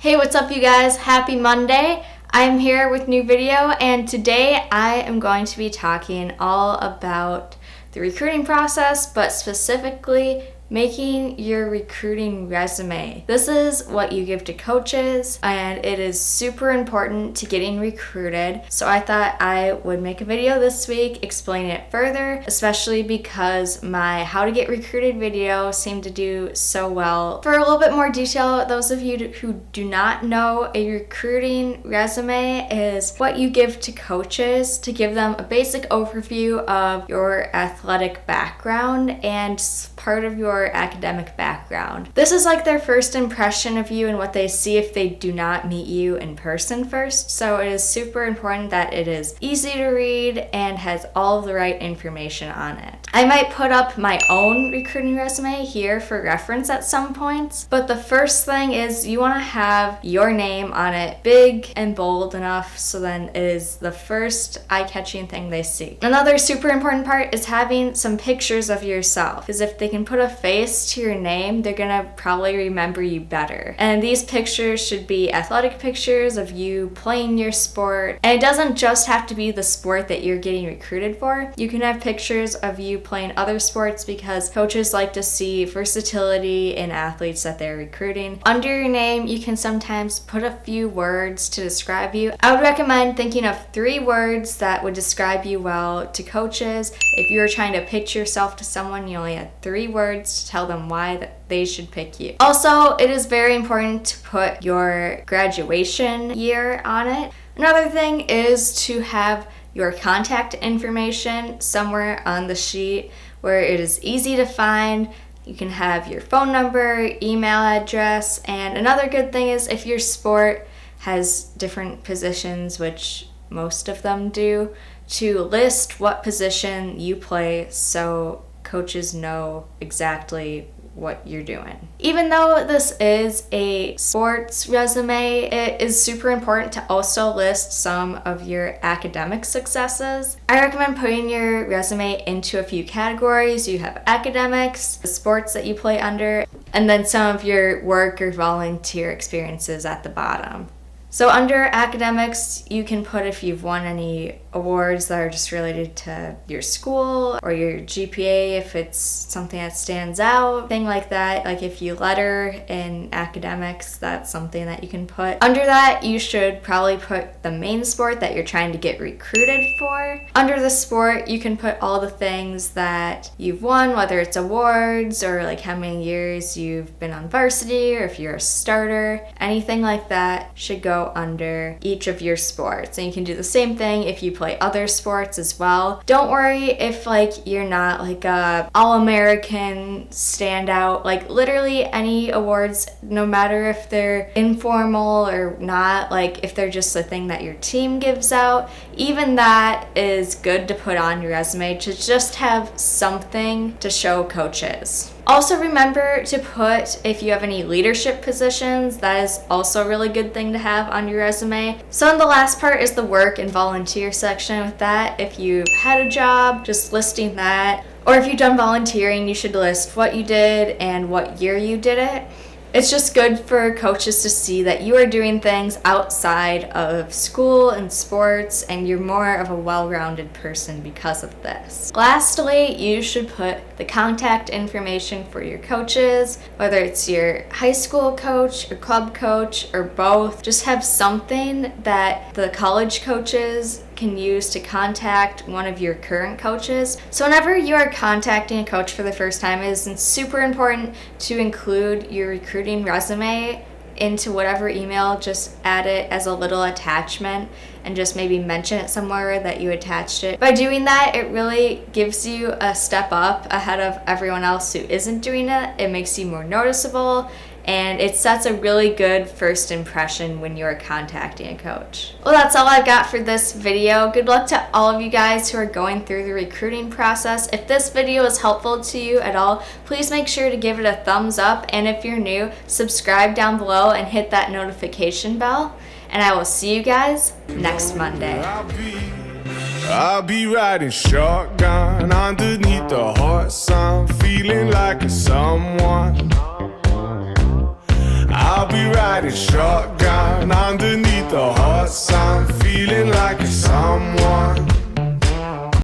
Hey, what's up you guys? Happy Monday. I'm here with new video and today I am going to be talking all about the recruiting process, but specifically making your recruiting resume. This is what you give to coaches and it is super important to getting recruited. So I thought I would make a video this week explaining it further, especially because my how to get recruited video seemed to do so well. For a little bit more detail, those of you who do not know, a recruiting resume is what you give to coaches to give them a basic overview of your athletic background and part of your academic background. This is like their first impression of you and what they see if they do not meet you in person first. So it is super important that it is easy to read and has all of the right information on it. I might put up my own recruiting resume here for reference at some points, but the first thing is you want to have your name on it big and bold enough so then it is the first eye-catching thing they see. Another super important part is having some pictures of yourself, because if they can put a face to your name, they're gonna probably remember you better. And these pictures should be athletic pictures of you playing your sport. And it doesn't just have to be the sport that you're getting recruited for. You can have pictures of you playing other sports because coaches like to see versatility in athletes that they're recruiting. Under your name, you can sometimes put a few words to describe you. I would recommend thinking of 3 words that would describe you well to coaches. If you were trying to pitch yourself to someone, you only had 3 words to tell them why that they should pick you. Also, it is very important to put your graduation year on it. Another thing is to have your contact information somewhere on the sheet where it is easy to find. You can have your phone number, email address, and another good thing is if your sport has different positions, which most of them do, to list what position you play so coaches know exactly what you're doing. Even though this is a sports resume, it is super important to also list some of your academic successes. I recommend putting your resume into a few categories. You have academics, the sports that you play under, and then some of your work or volunteer experiences at the bottom. So under academics, you can put if you've won any awards that are just related to your school or your GPA if it's something that stands out, thing like that. Like if you letter in academics, that's something that you can put. Under that, you should probably put the main sport that you're trying to get recruited for. Under the sport, you can put all the things that you've won, whether it's awards or like how many years you've been on varsity or if you're a starter. Anything like that should go under each of your sports. And you can do the same thing if you play other sports as well. Don't worry if like you're not like a all-American standout. Like literally any awards, no matter if they're informal or not, like if they're just a thing that your team gives out, even that is good to put on your resume to just have something to show coaches. Also remember to put if you have any leadership positions. That is also a really good thing to have on your resume. So then the last part is the work and volunteer section. With that, if you've had a job, just listing that. Or if you've done volunteering, you should list what you did and what year you did it. It's just good for coaches to see that you are doing things outside of school and sports and you're more of a well-rounded person because of this. Lastly, you should put the contact information for your coaches, whether it's your high school coach or club coach or both. Just have something that the college coaches can use to contact one of your current coaches. So whenever you are contacting a coach for the first time, it is super important to include your recruiting resume into whatever email. Just add it as a little attachment and just maybe mention it somewhere that you attached it. By doing that, it really gives you a step up ahead of everyone else who isn't doing it. It makes you more noticeable and it sets a really good first impression when you're contacting a coach. Well, that's all I've got for this video. Good luck to all of you guys who are going through the recruiting process. If this video is helpful to you at all, please make sure to give it a thumbs up, and if you're new, subscribe down below and hit that notification bell. And I will see you guys next Monday. I'll be riding shotgun underneath the hot sun, feeling like a someone. I'll I'll be riding shotgun underneath